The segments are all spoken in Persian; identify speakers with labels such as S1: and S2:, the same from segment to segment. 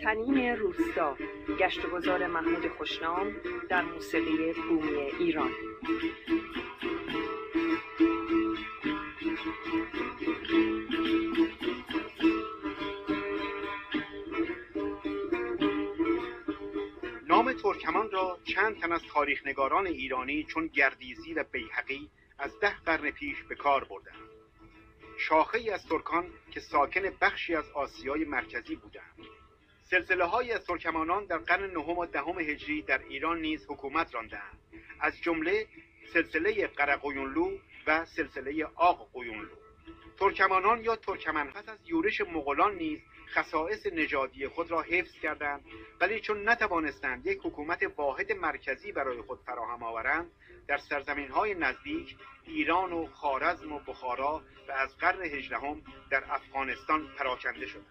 S1: تنیم روستا، گشت و گذار محمود خوشنام در موسیقی بومی ایران.
S2: نام ترکمان را چند تن از تاریخ‌نگاران ایرانی چون گردیزی و بیهقی از 10 قرن پیش به کار بردند. شاخه‌ای از ترکان که ساکن بخشی از آسیای مرکزی بودند. سلسله‌هایی از ترکمانان در قرن 9 و 10 هجری در ایران نیز حکومت راندند، از جمله سلسله قرقویونلو و سلسله آققویونلو. ترکمانان یا ترکمن پس از یورش مغولان نیز خصائص نژادی خود را حفظ کردند، ولی چون نتوانستند یک حکومت واحد مرکزی برای خود فراهم آورند، در سرزمین‌های نزدیک ایران و خوارزم و بخارا و از قرن 18 در افغانستان پراکنده شدند.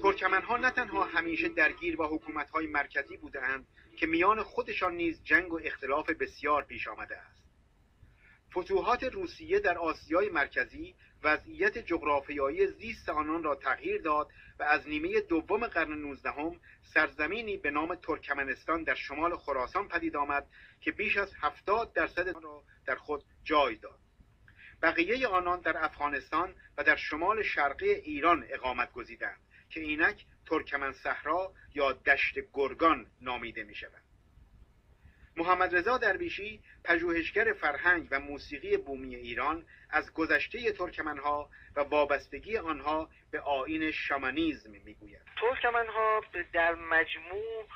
S2: ترکمن‌ها نه تنها همیشه درگیر با حکومت‌های مرکزی بودند که میان خودشان نیز جنگ و اختلاف بسیار پیش آمده است. فتوحات روسیه در آسیای مرکزی وضعیت جغرافیایی زیست آنان را تغییر داد و از نیمه دوم قرن 19 سرزمینی به نام ترکمنستان در شمال خراسان پدید آمد که بیش از 70% آن را در خود جای داد. بقیه آنان در افغانستان و در شمال شرقی ایران اقامت گزیدند که اینک ترکمن صحرا یا دشت گرگان نامیده می شود. محمد رضا درویشی، پژوهشگر فرهنگ و موسیقی بومی ایران، از گذشته ترکمنها و وابستگی آنها به آیین شامانیسم میگوید.
S3: ترکمنها در مجموع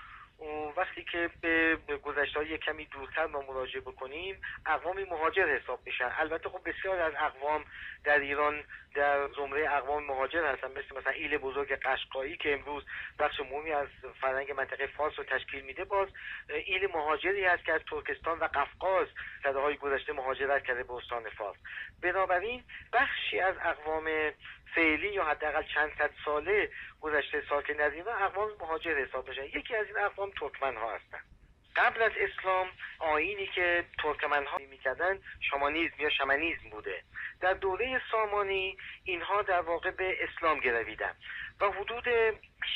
S3: وقتی که به گذشته‌های کمی دورتر ما مراجعه بکنیم اقوامی مهاجر حساب میشن. البته خب بسیار از اقوام در ایران در زمره اقوام مهاجر هستن، مثل ایل بزرگ قشقایی که امروز بخش مهمی از فرهنگ منطقه فارس رو تشکیل میده. باز ایل مهاجری هست که از ترکستان و قفقاز سده‌های گذشته مهاجرت کرده به استان فارس. بنابراین بخشی از اقوام فعلی یا حداقل چند صد ساله گذشته ساکن در ایران اقوام مهاجر حساب میشن. یکی از این اقوام ترکمن ها هستند. قبل از اسلام آیینی که ترکمن ها میکردن شامانیسم یا شمنیسم بوده. در دوره سامانی اینها در واقع به اسلام گرویدن و حدود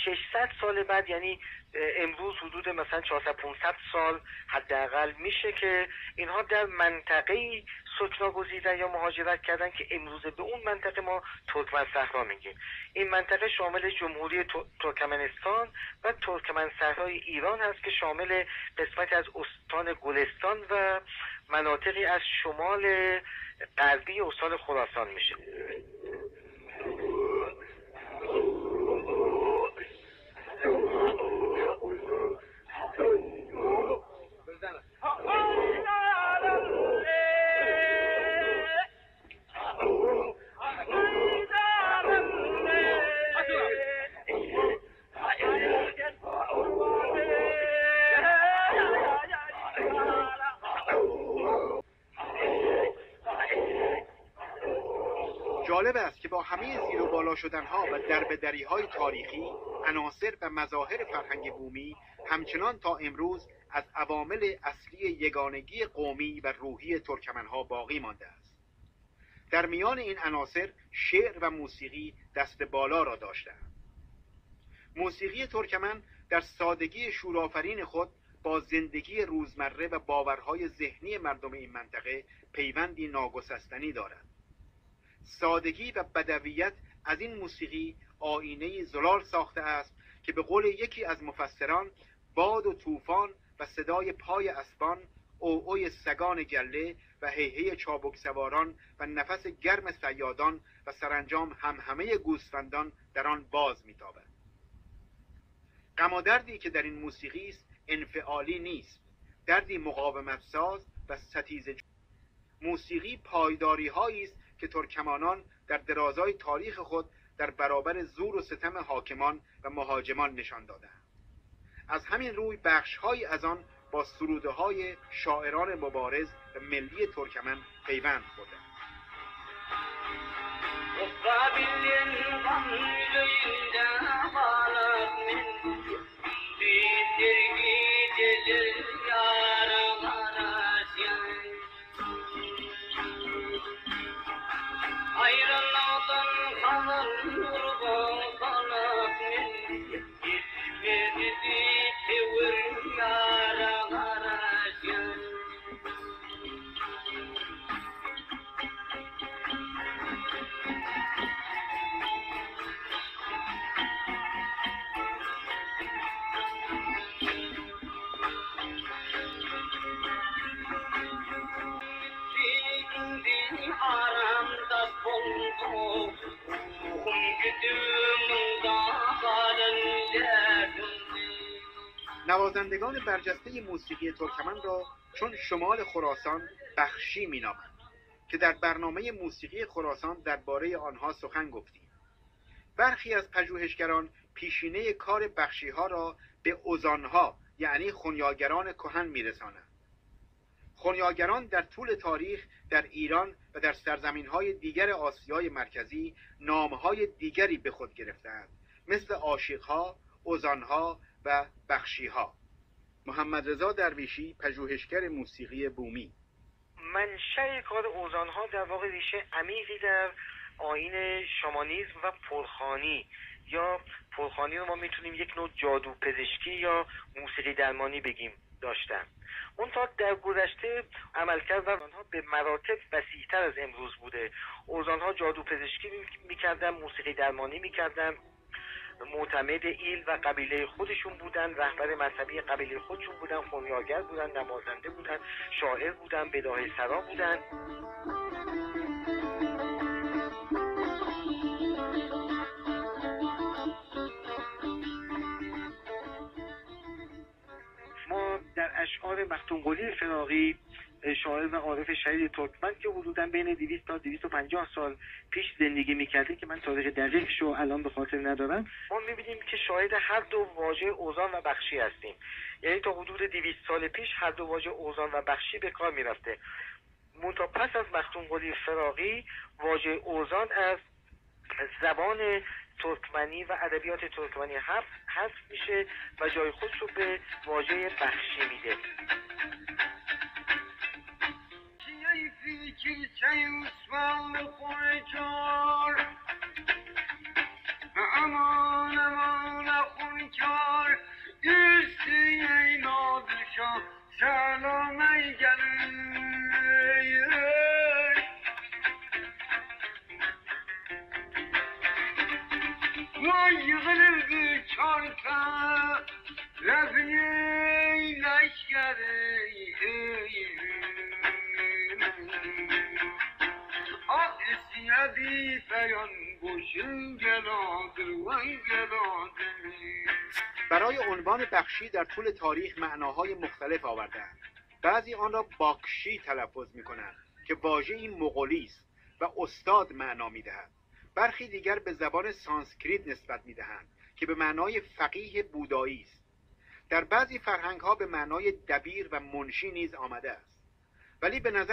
S3: 600 سال بعد، یعنی امروز حدود مثلا 400-500 سال حداقل میشه که اینها در منطقه‌ای سکنا گزیدن یا مهاجرت کردن که امروز به اون منطقه ما ترکمن صحرا میگیم. این منطقه شامل جمهوری ترکمنستان و ترکمن صحرای ایران هست که شامل قسمت از استان گلستان و مناطقی از شمال غربی استان خراسان میشه.
S2: جالب است که با همه زیر و بالا شدنها و دربدریهای تاریخی، عناصر و مظاهر فرهنگ بومی همچنان تا امروز از عوامل اصلی یگانگی قومی و روحی ترکمنها باقی مانده است. در میان این عناصر شعر و موسیقی دست بالا را داشتند. موسیقی ترکمن در سادگی شورآفرین خود با زندگی روزمره و باورهای ذهنی مردم این منطقه پیوندی ناگسستنی دارد. سادگی و بدویت از این موسیقی آینه زلال ساخته است که به قول یکی از مفسران باد و طوفان و صدای پای اسبان، اوعوی سگان گله و هیهی چابک سواران و نفس گرم صیادان و سرانجام همهمه گوسفندان در آن باز میتابد. غم و دردی که در این موسیقی است انفعالی نیست، دردی مقاومت ساز و ستیزه. موسیقی پایداری هایی است که ترکمانان در درازای تاریخ خود در برابر زور و ستم حاکمان و مهاجمان نشان دادند. از همین روی بخش‌هایی از آن با سروده‌های شاعران مبارز و ملی ترکمن پیوند خوردند. نوازندگان برجسته موسیقی ترکمن را چون شمال خراسان بخشی می‌نامند که در برنامه موسیقی خراسان درباره آنها سخن گفتیم. برخی از پژوهشگران پیشینه کار بخشی‌ها را به اوزان‌ها یعنی خنیاگران کهن می‌رسانند. خنیاگران در طول تاریخ در ایران و در سرزمین‌های دیگر آسیای مرکزی نام‌های دیگری به خود گرفتند، مثل عاشق‌ها، اوزان‌ها و بخشی‌ها. محمد رضا درویشی، پژوهشگر موسیقی بومی:
S3: منشأ کار اوزان‌ها در واقع ریشه عمیقی در آیین شامانیسم و پرخوانی یا پرخوانی رو ما میتونیم یک نوع جادو پزشکی یا موسیقی درمانی بگیم داشتن. اون تا در گذشته عملکرد آنها به مراتب وسیع‌تر از امروز بوده. اوزان‌ها جادو پزشکی میکردن، موسیقی درمانی میکردن، معتمد ایل و قبیله خودشون بودن، رهبر مذهبی قبیله خودشون بودن، خنیاگر بودن، نوازنده بودن، شاعر بودن، بداهه سرا بودن. ما در اشعار مختومقلی فراغی، شاعر و عارف شهید ترکمن که حدوداً بین 200 تا 250 سال پیش زندگی میکرده که من تاریخ دقیقش رو الان به خاطر ندارم، ما میبینیم که شاهد هر دو واژه اوزان و بخشی هستیم. یعنی تا حدود 200 سال پیش هر دو واژه اوزان و بخشی به کار میرفته. منتها پس از مختومقلی فراغی واژه اوزان از زبان ترکمنی و ادبیات ترکمنی حذف میشه و جای خودش رو به واژه بخشی میده.
S4: امان امان خونکار دوستی نادرشاه سلام ای وای غلب چارتا رفنی لشکره آقسی فیان گوشن گلادر وای گلادر.
S2: برای عنوان بخشی در طول تاریخ معناهای مختلف آوردند. بعضی آن را باکشی تلفظ می‌کنند که واژه‌ای مغولی است و استاد معنا می‌دهد. برخی دیگر به زبان سانسکریت نسبت می‌دهند که به معنای فقیه بودایی است. در بعضی فرهنگ‌ها به معنای دبیر و منشی نیز آمده است. ولی به نظر